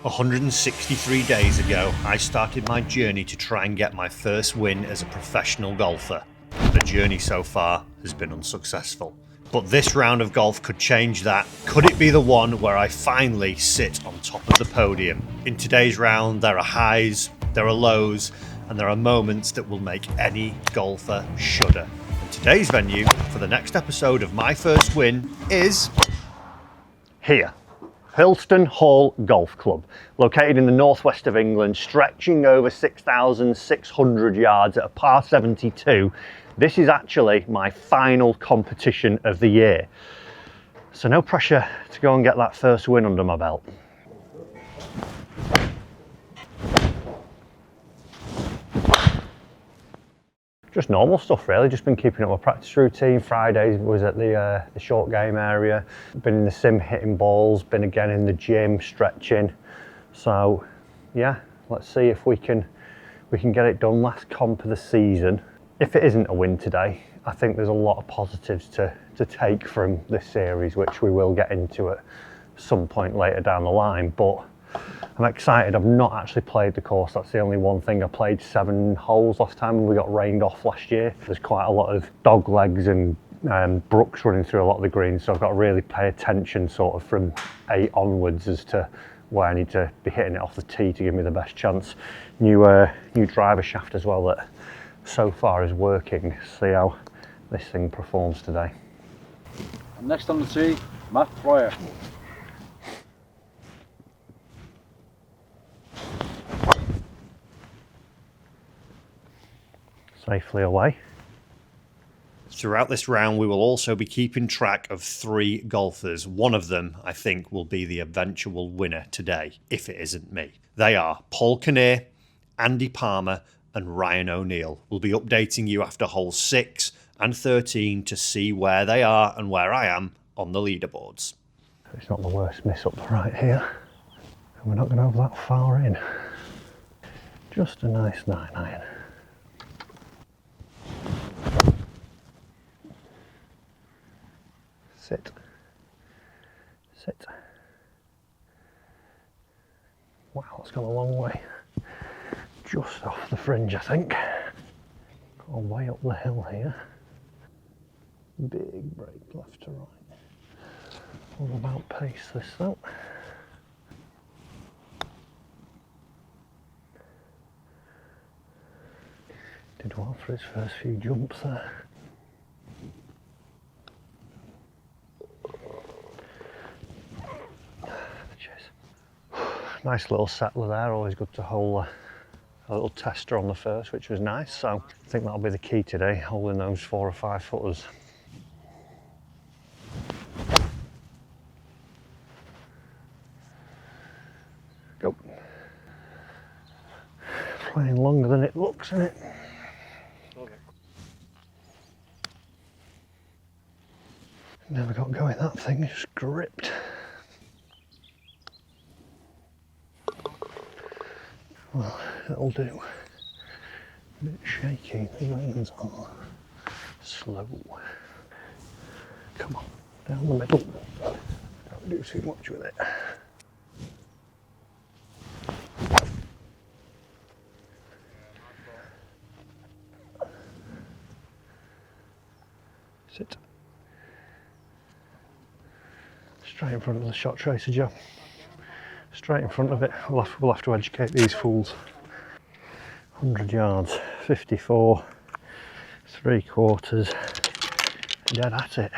163 days ago, I started my journey to try and get my first win as a professional golfer. The journey so far has been unsuccessful. But this round of golf could change that. Could it be the one where I finally sit on top of the podium? In today's round, there are highs, there are lows, and there are moments that will make any golfer shudder. And today's venue for the next episode of My First Win is here. Hurlston Hall Golf Club, located in the northwest of England, stretching over 6,600 yards at a par 72. This is actually my final competition of the year. So no pressure to go and get that first win under my belt. Just normal stuff really, just been keeping up my practice routine. Fridays was at the short game area, been in the sim hitting balls, been again in the gym stretching. So yeah, let's see if we can get it done. Last comp of the season. If it isn't a win today, I think there's a lot of positives to take from this series, which we will get into at some point later down the line, but I'm excited. I've not actually played the course. That's the only one thing. I played 7 holes last time and we got rained off last year. There's quite a lot of dog legs and brooks running through a lot of the greens, so I've got to really pay attention sort of from 8 onwards as to where I need to be hitting it off the tee to give me the best chance. New driver shaft as well that so far is working. See how this thing performs today. And next on the tee, Matt Fryer. Safely away. Throughout this round, we will also be keeping track of 3 golfers. One of them, I think, will be the eventual winner today, if it isn't me. They are Paul Kinnear, Andy Palmer, and Ryan O'Neill. We'll be updating you after holes 6 and 13 to see where they are and where I am on the leaderboards. It's not the worst miss up right here, and we're not going to have that far in. Just a nice 9-iron. Sit. Sit. Wow, that's gone a long way. Just off the fringe, I think. Got a way up the hill here. Big break left to right. All about pace this though. Did well for his first few jumps there. Nice little settler there, always good to hold a little tester on the first, which was nice. So I think that'll be the key today, holding those 4 or 5 footers. Go. Playing longer than it looks, isn't it? Never got going that thing, just gripped. Well, that'll do. A bit shaky, the reins are slow. Come on, down the middle. Don't do too much with it. Sit. Straight in front of the shot tracer, Joe. Straight in front of it. We'll have to educate these fools. 100 yards, 54, 3/4, dead at it.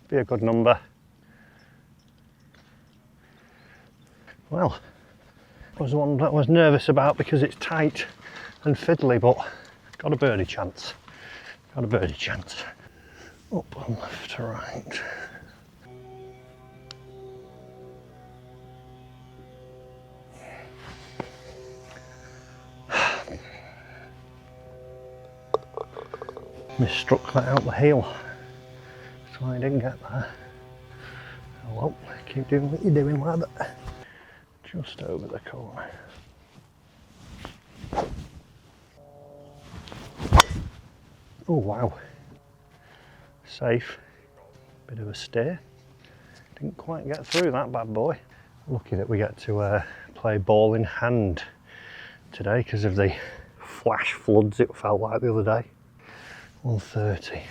Be a good number. Well, was one that I was nervous about because it's tight and fiddly, but got a birdie chance. Got a birdie chance. Up and left to right. Misstruck that out the heel, so I didn't get there. Oh well, keep doing what you're doing, lad. Just over the corner. Oh wow. Safe. Bit of a steer. Didn't quite get through that bad boy. Lucky that we get to play ball in hand today because of the flash floods it felt like the other day. 130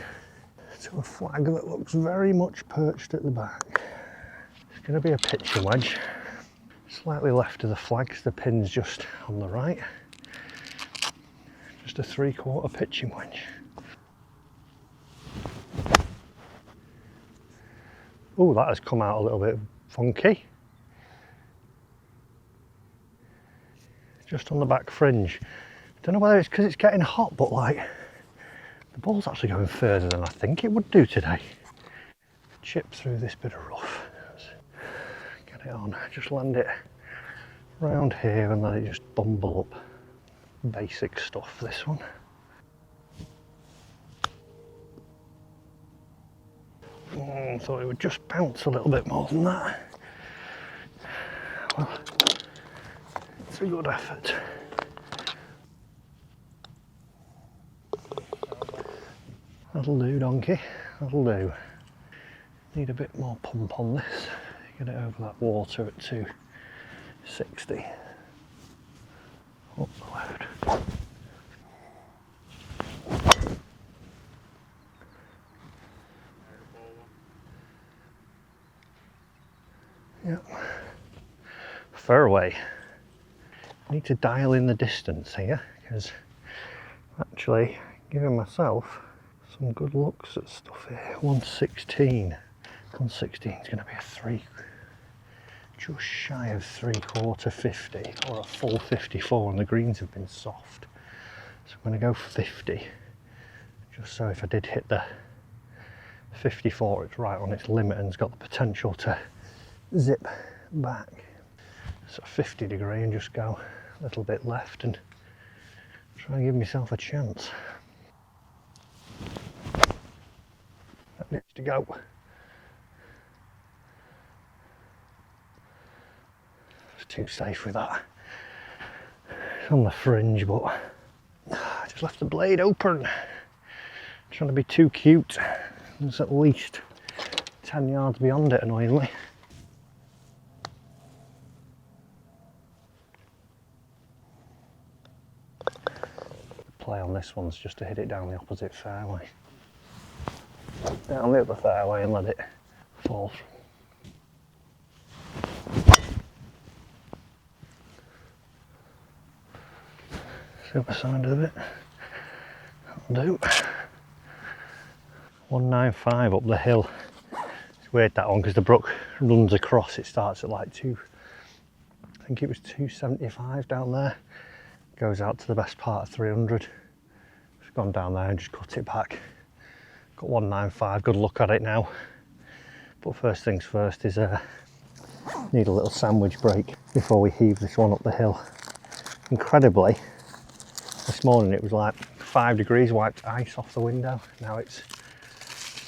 to a flag that looks very much perched at the back. It's going to be a pitching wedge, slightly left of the flag because the pin's just on the right. Just a 3/4 pitching wedge. Oh, that has come out a little bit funky. Just on the back fringe. Don't know whether it's because it's getting hot, but like the ball's actually going further than I think it would do today. Chip through this bit of rough. Get it on. Just land it round here and let it just bumble up. Basic stuff, this one. Thought it would just bounce a little bit more than that. Well, it's a good effort. That'll do, donkey. That'll do. Need a bit more pump on this. Get it over that water at 260. Up the load. Yep. Fairway. I need to dial in the distance here because actually giving myself some good looks at stuff here. 116. 116 is going to be a 3, just shy of 3/4 50 or a full 54, and the greens have been soft. So I'm going to go 50, just so if I did hit the 54, it's right on its limit and it's got the potential to zip back. So 50 degree and just go a little bit left and try and give myself a chance. That needs to go. It's too safe with that. It's on the fringe, but I just left the blade open. Trying to be too cute. It's at least 10 yards beyond it, annoyingly. Play on this one's just to hit it down the opposite fairway. Down the other fairway and let it fall. See what the side of it. That'll do. 195 up the hill. It's weird that one because the brook runs across. It starts at like I think it was 275 down there. Goes out to the best part of 300. Just gone down there and just cut it back. Got 195, good look at it now. But first things first is need a little sandwich break before we heave this one up the hill. Incredibly, this morning it was like 5 degrees, wiped ice off the window. Now it's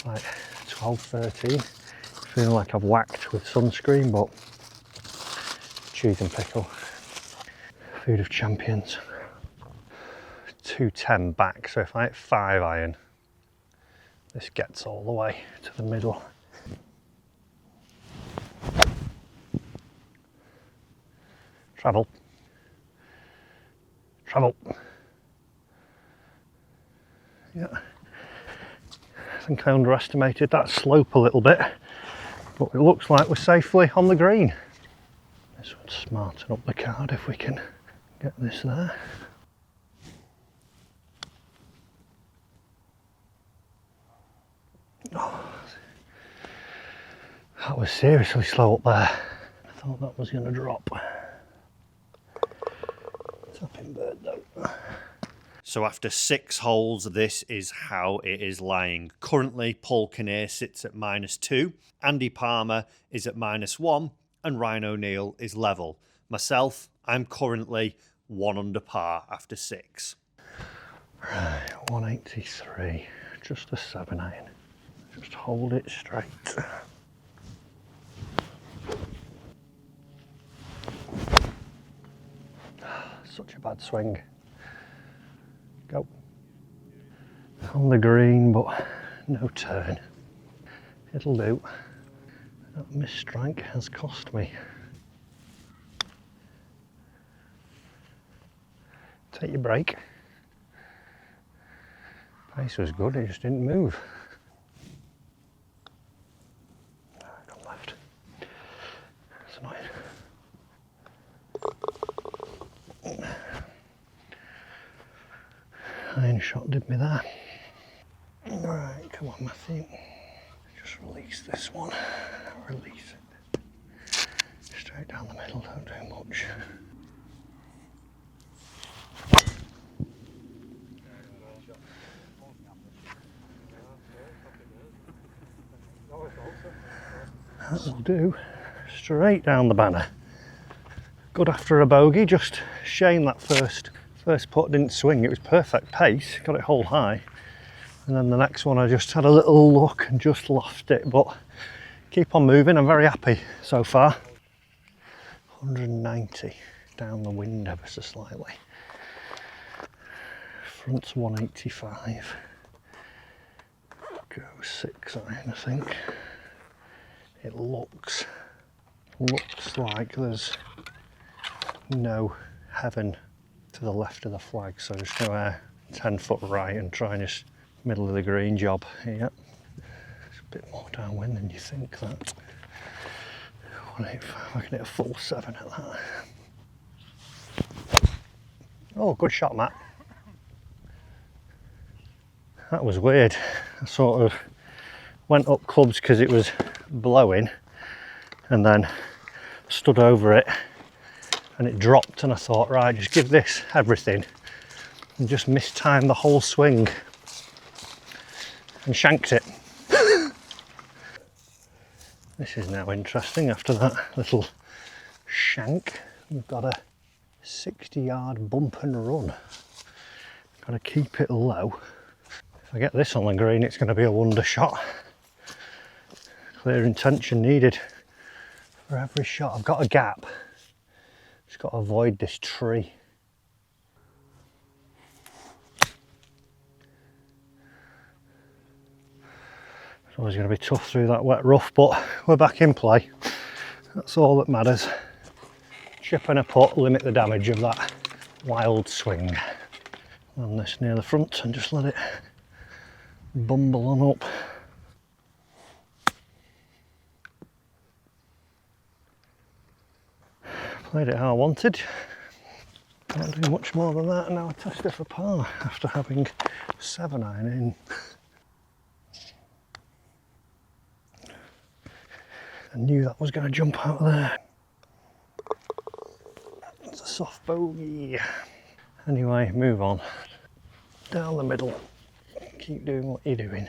like 12, 13. Feeling like I've whacked with sunscreen, but cheese and pickle. Food of champions. 210 back, so if I hit 5 iron, this gets all the way to the middle. Travel. Travel. Yeah. I think I underestimated that slope a little bit, but it looks like we're safely on the green. This would smarten up the card if we can get this there. Oh, that was seriously slow up there. I thought that was going to drop. Tapping bird though. So after 6 holes, this is how it is lying. Currently, Paul Kinnear sits at -2, Andy Palmer is at -1, and Ryan O'Neill is level. Myself, I'm currently 1 under par after 6. Right, 183, just a 7 iron. Just hold it straight. Such a bad swing. Go. On the green, but no turn. It'll do. That misstrike has cost me. Take your break. Pace was good, it just didn't move. Gone left. That's annoying. Iron shot did me that. Right, come on Matthew. Just release this one. Release it. Straight down the middle, don't do much. That will do. Straight down the banner. Good after a bogey, just shame that first putt didn't swing. It was perfect pace, got it hole high. And then the next one I just had a little look and just lost it, but keep on moving. I'm very happy so far. 190 down the wind ever so slightly. Front's 185. Go 6 iron, I think. It looks like there's no heaven to the left of the flag, so just go 10 foot right and try and just middle of the green job here. It's a bit more downwind than you think that. 185, I can hit a full 7 at that. Oh, good shot, Matt. That was weird. I sort of went up clubs because it was blowing and then stood over it and it dropped, and I thought, right, just give this everything, and just mistimed the whole swing and shanked it. This is now interesting after that little shank. We've got a 60-yard bump and run. Got to keep it low. If I get this on the green, it's going to be a wonder shot. Clear intention needed for every shot. I've got a gap. Just got to avoid this tree. It's always going to be tough through that wet rough, but we're back in play. That's all that matters. Chip and a putt, limit the damage of that wild swing. Land this near the front and just let it bumble on up. Played it how I wanted. Can't do much more than that, and now I test it for par after having 7 iron in. I knew that was going to jump out of there. It's a soft bogey. Anyway, move on. Down the middle. Keep doing what you're doing.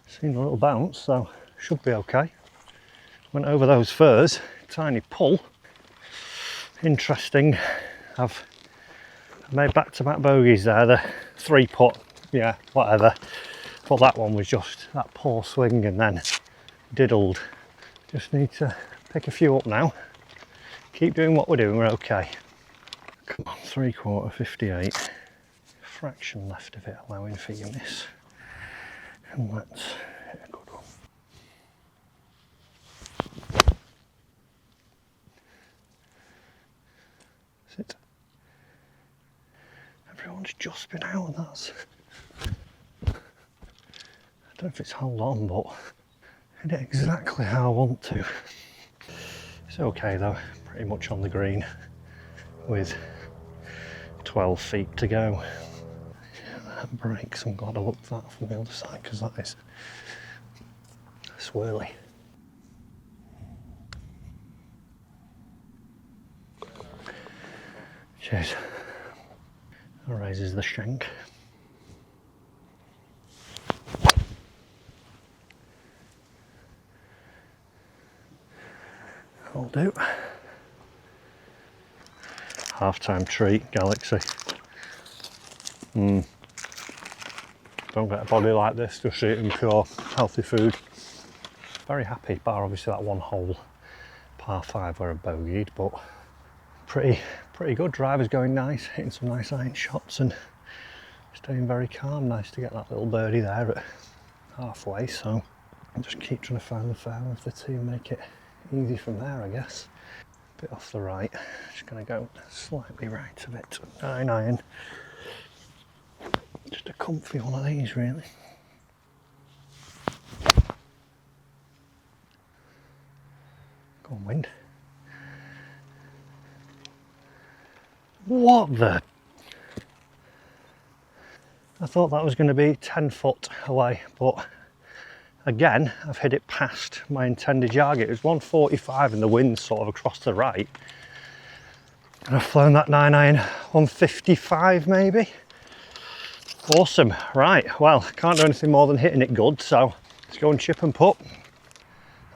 Seen a little bounce, so should be okay. Went over those firs, tiny pull. Interesting. I've made back-to-back bogeys there. The 3 putt, yeah, whatever. But that one was just that poor swing and then diddled. Just need to pick a few up now. Keep doing what we're doing, we're okay. Come on, 3/4, 58. Fraction left of it, allowing for your miss. And let's hit a good one. Sit. Everyone's just been out, and that's... I don't know if it's hold on, but I did it exactly how I want to. It's okay though, pretty much on the green with 12 feet to go. That breaks, I'm glad I looked at that from the other side because that is swirly. Cheers. That raises the shank. Will do. Half-time treat, Galaxy. Don't get a body like this just eating pure healthy food. Very happy, bar obviously that one hole par 5 where I bogeyed, but pretty pretty good. Driver's going nice, hitting some nice iron shots and staying very calm. Nice to get that little birdie there at halfway, so I'll just keep trying to find the fairway of the tee and make it easy from there, I guess. Bit off the right, just going to go slightly right of it. 9 iron. Just a comfy one of these, really. Go on, wind. What the? I thought that was going to be 10 foot away, but again, I've hit it past my intended yard. It was 145 and the wind's sort of across the right. And I've flown that 9 iron 155 maybe. Awesome. Right, well, can't do anything more than hitting it good, so let's go and chip and putt.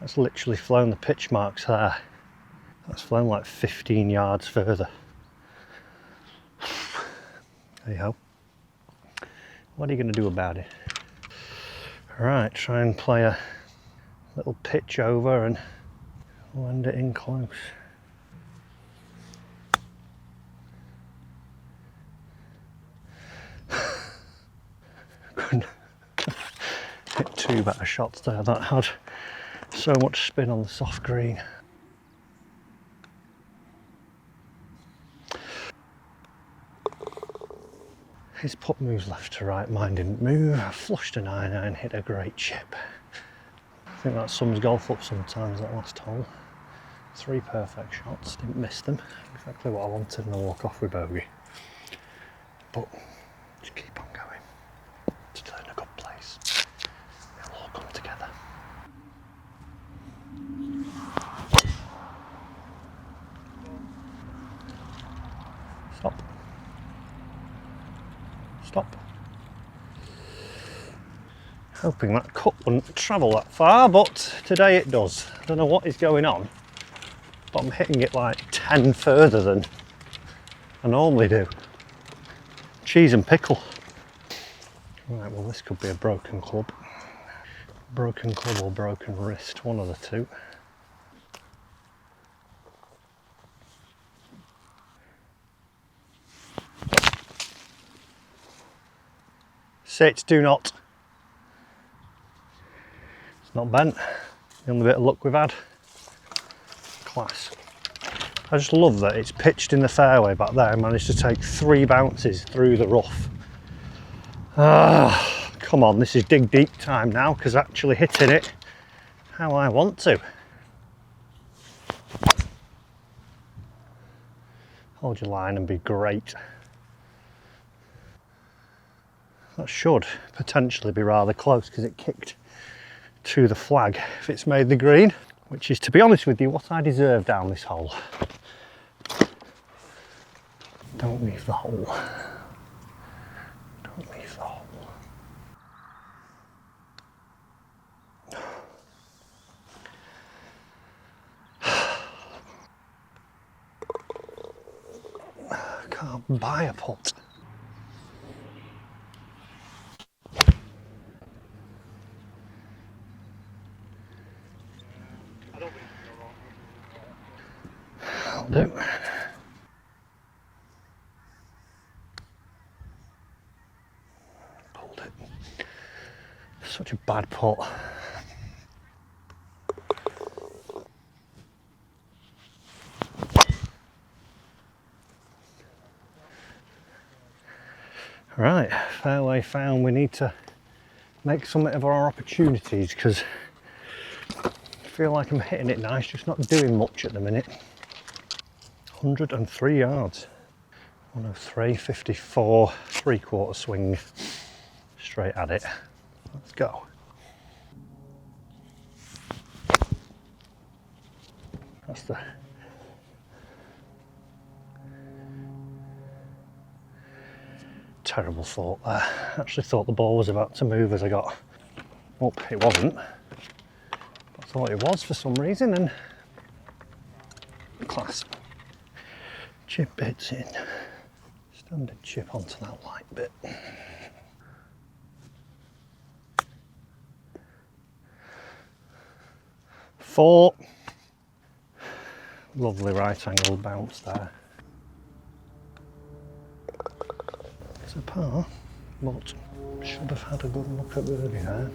That's literally flown the pitch marks there. That's flown like 15 yards further. Hey ho. What are you going to do about it? Right, try and play a little pitch over and land it in close. Couldn't hit 2 better shots there. That had so much spin on the soft green. His putt moves left to right, mine didn't move. I flushed a 9 iron, hit a great chip. I think that sums golf up sometimes, that last hole. 3 perfect shots, didn't miss them. Exactly what I wanted, and I walk off with bogey. But just keep on going. It's still in a good place. It'll all come together. Stop. Stop. Hoping that cut wouldn't travel that far, but today it does. I don't know what is going on, but I'm hitting it like 10 further than I normally do. Cheese and pickle. Right, well this could be a broken club. Broken club or broken wrist, one of the two. Sit, do not. It's not bent. The only bit of luck we've had. Class. I just love that it's pitched in the fairway back there. I managed to take 3 bounces through the rough. Ah, come on, this is dig deep time now, because actually hitting it how I want to. Hold your line and be great. That should potentially be rather close because it kicked to the flag if it's made the green, which is, to be honest with you, what I deserve down this hole. Don't leave the hole. Don't leave the hole. I can't buy a putt. That'll do. Pulled it. Such a bad putt. Right, fairway found. We need to make something of our opportunities because I feel like I'm hitting it nice, just not doing much at the minute. 103 yards. 103, 54, 3/4 swing. Straight at it. Let's go. That's the terrible thought there. I actually thought the ball was about to move as I got up. It wasn't. I thought it was for some reason, and class. Chip bits in. Standard chip onto that light bit. Four. Lovely right angle bounce there. It's a par, but should have had a good look at birdie there.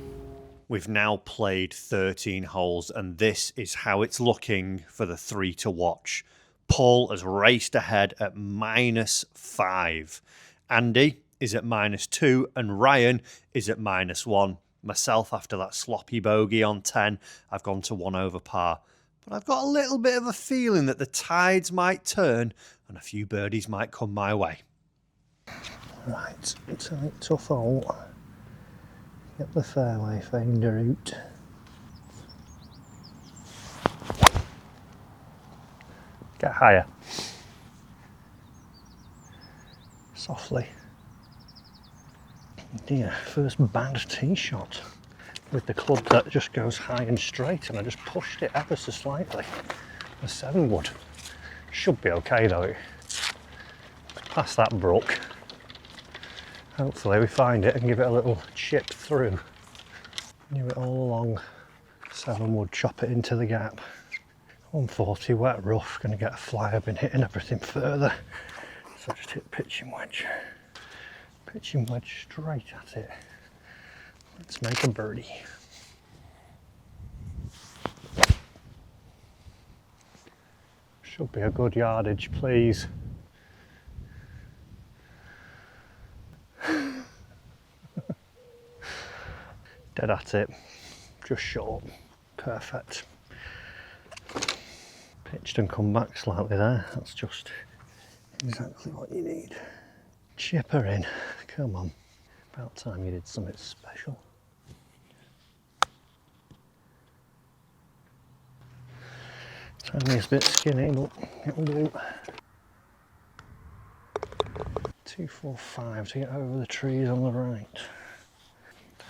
We've now played 13 holes, and this is how it's looking for the three to watch. Paul has raced ahead at -5. Andy is at -2, and Ryan is at -1. Myself, after that sloppy bogey on 10, I've gone to 1 over par. But I've got a little bit of a feeling that the tides might turn and a few birdies might come my way. Right, tough hole. Get the fairway finder out. Get higher. Softly. Dear, first bad tee shot with the club that just goes high and straight, and I just pushed it ever so slightly. The 7 wood. Should be okay though. Past that brook. Hopefully we find it and give it a little chip through. Knew it all along. 7 wood, chop it into the gap. 140 wet rough, gonna get a fly. I've been hitting everything further. So just hit pitching wedge. Pitching wedge straight at it. Let's make a birdie. Should be a good yardage, please. Dead at it, just short, perfect. Pitched and come back slightly there, that's just exactly what you need. Chipper in, come on. About time you did something special. Tiniest bit skinny, but it'll do. 245 to get over the trees on the right.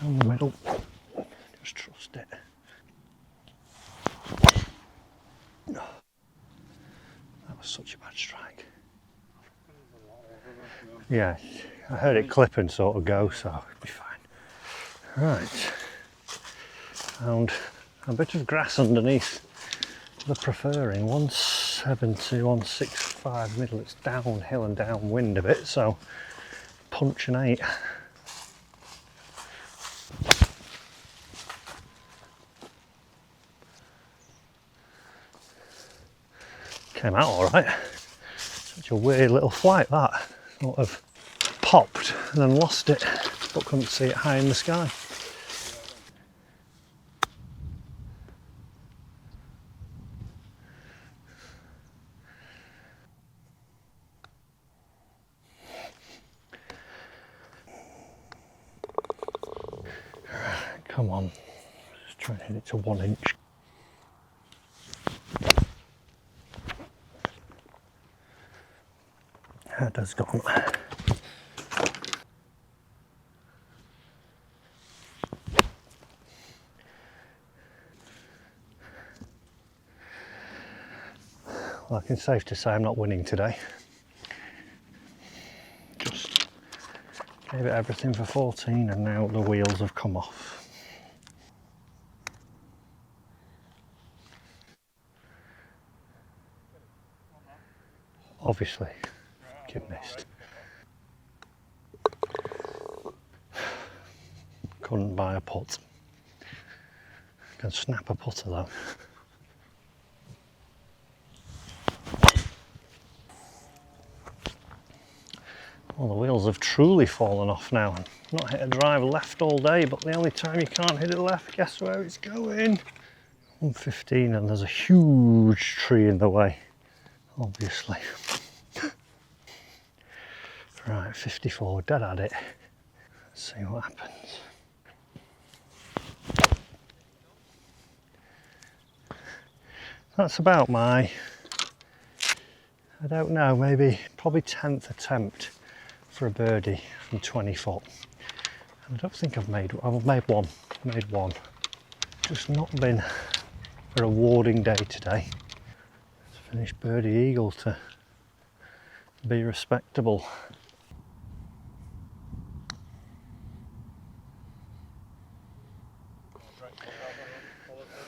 Down the middle, just trust it. That was such a bad strike. Yeah, I heard it clip and sort of go, so it'll be fine. Right, found a bit of grass underneath the preferring. 170, 165 middle, it's downhill and downwind a bit, so punch an 8. Came out all right. Such a weird little flight that. Sort of popped and then lost it, but couldn't see it high in the sky. Come on, just try and hit it to 1 inch. Header's gone. Well, I can safe to say I'm not winning today. Just gave it everything for 14 and now the wheels have come off. Obviously, you missed. Couldn't buy a putt. Can snap a putter though. Well, the wheels have truly fallen off now. Not hit a drive left all day, but the only time you can't hit it left, guess where it's going? 115, and there's a huge tree in the way, obviously. Right, 54, dead at it. Let's see what happens. That's about my, I don't know, maybe probably 10th attempt for a birdie from 20 foot. And I don't think I've made one. Just not been a rewarding day today. Let's finish birdie eagle to be respectable.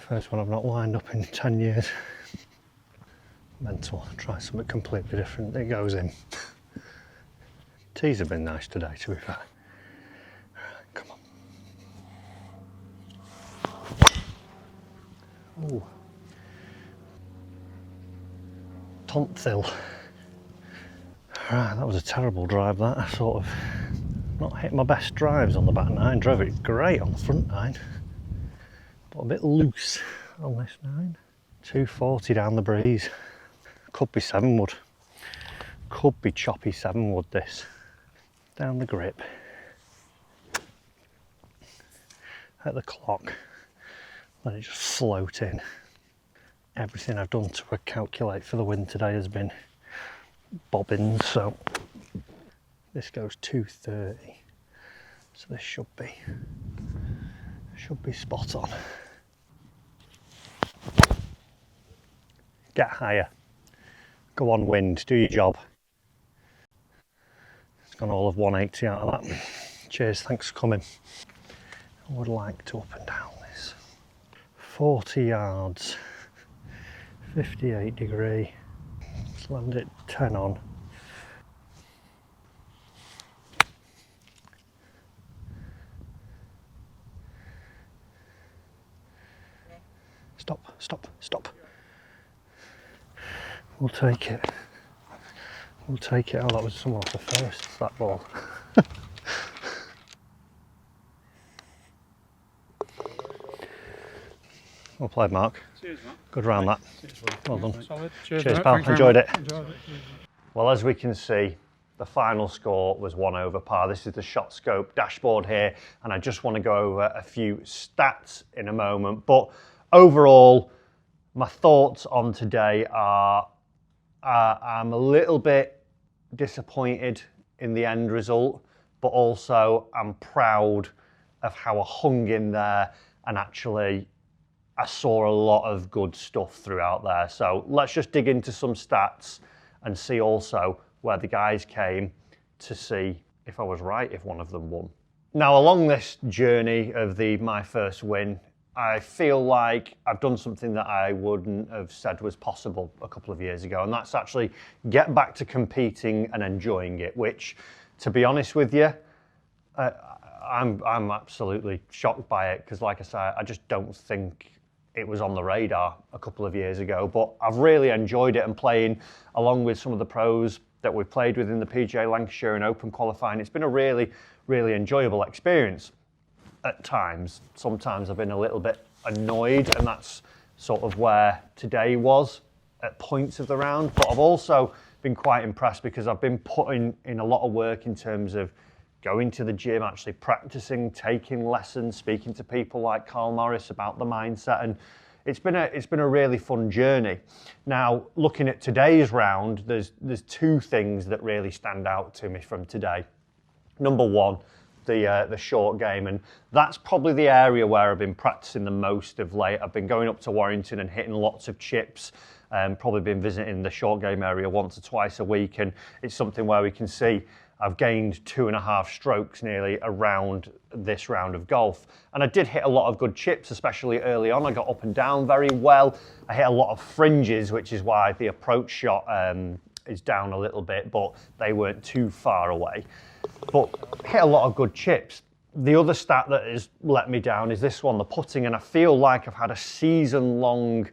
First one I've not lined up in 10 years. Mental. Try something completely different. It goes in. tees have been nice today, to be fair. Come on. Ooh. Tonsil. Right, that was a terrible drive that. I sort of not hit my best drives on the back nine. Drove it great on the front nine, but a bit loose on this nine. 240 down the breeze. Could be 7 wood. Could be choppy 7 wood this. Down the grip. At the clock. Let it just float in. Everything I've done to calculate for the wind today has been bobbins, so this goes 230. So this should be spot on. Get higher. Go on, wind, do your job. It's gone all of 180 out of that. Cheers, thanks for coming. I would like to up and down this. 40 yards, 58 degree. Let's land it 10 on. Stop, stop, stop. We'll take it. We'll take it. Oh, that was someone off the first, that ball. Well played, Mark. Cheers, Matt. Good round that. Cheers, Well done. Solid. Cheers, mate. pal. Thank you Enjoyed very it. much. Enjoyed it. Well, as we can see, the final score was 1 over par. This is the Shot Scope dashboard here, and I just want to go over a few stats in a moment. But overall, my thoughts on today are I'm a little bit disappointed in the end result, but also I'm proud of how I hung in there, and actually I saw a lot of good stuff throughout there. So let's just dig into some stats and see also where the guys came to see if I was right, if one of them won. Now, along this journey of my first win, I feel like I've done something that I wouldn't have said was possible a couple of years ago, and that's actually get back to competing and enjoying it, which, to be honest with you, I'm absolutely shocked by it, because like I say, I just don't think it was on the radar a couple of years ago, but I've really enjoyed it, and playing along with some of the pros that we've played with in the PGA Lancashire and Open qualifying, it's been a really, really enjoyable experience. At times, sometimes I've been a little bit annoyed, and that's sort of where today was at points of the round, but I've also been quite impressed because I've been putting in a lot of work in terms of going to the gym, actually practicing, taking lessons, speaking to people like Carl Morris about the mindset, and it's been a really fun journey. Now, looking at today's round, there's 2 things that really stand out to me from today. Number one, the short game, and that's probably the area where I've been practicing the most of late. I've been going up to Warrington and hitting lots of chips, probably been visiting the short game area once or twice a week, and it's something where we can see I've gained 2.5 strokes nearly around this round of golf. And I did hit a lot of good chips, especially early on. I got up and down very well. I hit a lot of fringes, which is why the approach shot is down a little bit, but they weren't too far away. But hit a lot of good chips. The other stat that has let me down is this one, the putting, and I feel like I've had a season-long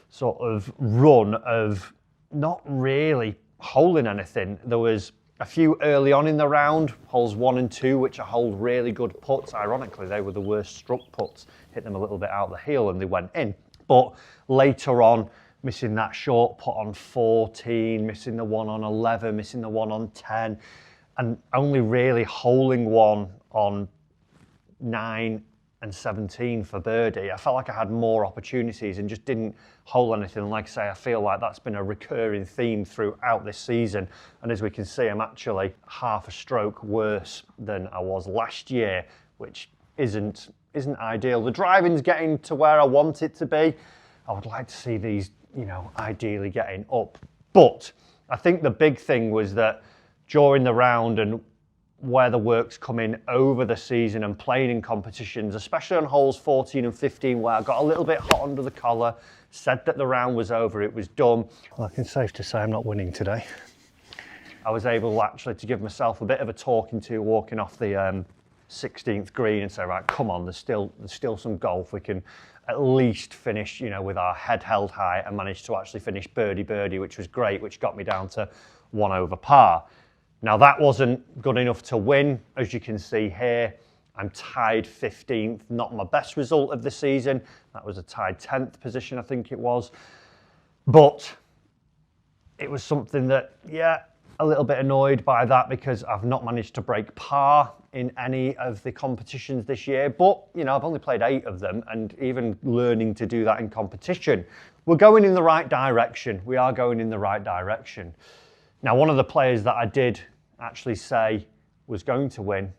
sort of run of not really holing anything. There was a few early on in the round, holes 1 and 2, which I hold really good putts. Ironically, they were the worst struck putts. Hit them a little bit out the heel and they went in. But later on, missing that short putt on 14, missing the one on 11, missing the one on 10, and only really holing one on 9 and 17 for birdie. I felt like I had more opportunities and just didn't hole anything. And like I say, I feel like that's been a recurring theme throughout this season. And as we can see, I'm actually half a stroke worse than I was last year, which isn't ideal. The driving's getting to where I want it to be. I would like to see these, ideally getting up. But I think the big thing was that during the round and where the work's come in over the season and playing in competitions, especially on holes 14 and 15, where I got a little bit hot under the collar, said that the round was over, it was done. Well, I can safe to say I'm not winning today. I was able actually to give myself a bit of a talking to walking off the 16th green and say, right, come on, there's still some golf. We can at least finish, with our head held high, and managed to actually finish birdie, which was great, which got me down to 1 over par. Now that wasn't good enough to win. As you can see here, I'm tied 15th, not my best result of the season. That was a tied 10th position, I think it was. But it was something that, a little bit annoyed by that because I've not managed to break par in any of the competitions this year. But, I've only played 8 of them, and even learning to do that in competition, we're going in the right direction. We are going in the right direction. Now, one of the players that I did actually say was going to win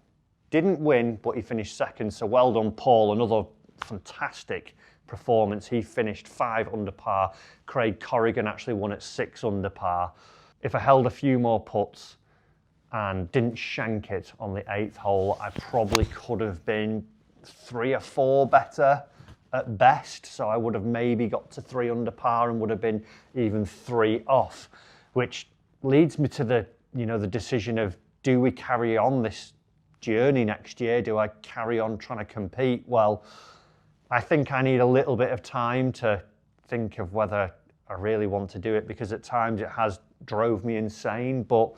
didn't win, but he finished second. So well done, Paul. Another fantastic performance. He finished 5 under par. Craig Corrigan actually won at 6 under par. If I held a few more putts and didn't shank it on the 8th hole, I probably could have been 3 or 4 better at best. So I would have maybe got to 3 under par and would have been even 3 off, which leads me to the decision of, do we carry on this journey next year? Do I carry on trying to compete? Well, I think I need a little bit of time to think of whether I really want to do it, because at times it has drove me insane, but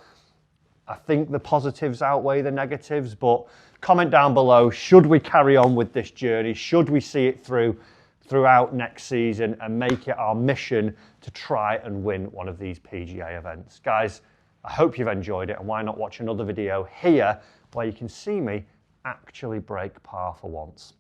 I think the positives outweigh the negatives. But comment down below, should we carry on with this journey? Should we see it throughout next season and make it our mission to try and win one of these PGA events? Guys, I hope you've enjoyed it, and why not watch another video here where you can see me actually break par for once.